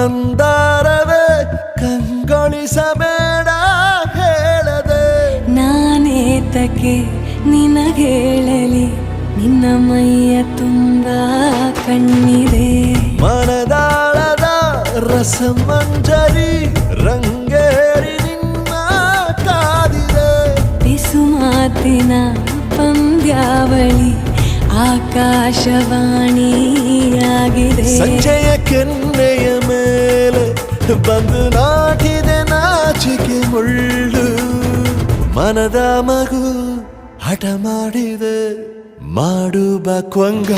ಮಂದಾರವೇ ಕಂಗೊಳಿಸಬೇಡ ಹೇಳದೆ ನಾನೇತಕ್ಕೆ ನಿನಗೇಳಲಿ ನಿನ್ನ ಮೈಯ ತುಂಬ ಕಣ್ಣಿದೆ ಮನದಾಳದ ರಸಮಂಜರಿ ರಂಗೇರಿ ನಿನ್ನ ಕಾದಿದೆ ಬಿಸು ಮಾತಿನ ಪಂದ್ಯಾವಳಿ ಆಕಾಶವಾಣಿಯಾಗಿದೆ ಸಂಜೆಯ ಕೆನ್ನೆಯ ಮೇಲೆ ಬಂದು ನಾಟಿದೆ ನಾಚಿಕೆ ಮುಳ್ಳು ಮನದ ಮಗು ಹಠ ಮಾಡಿದೆ ಮಾಡುವ ಕೊಂಗ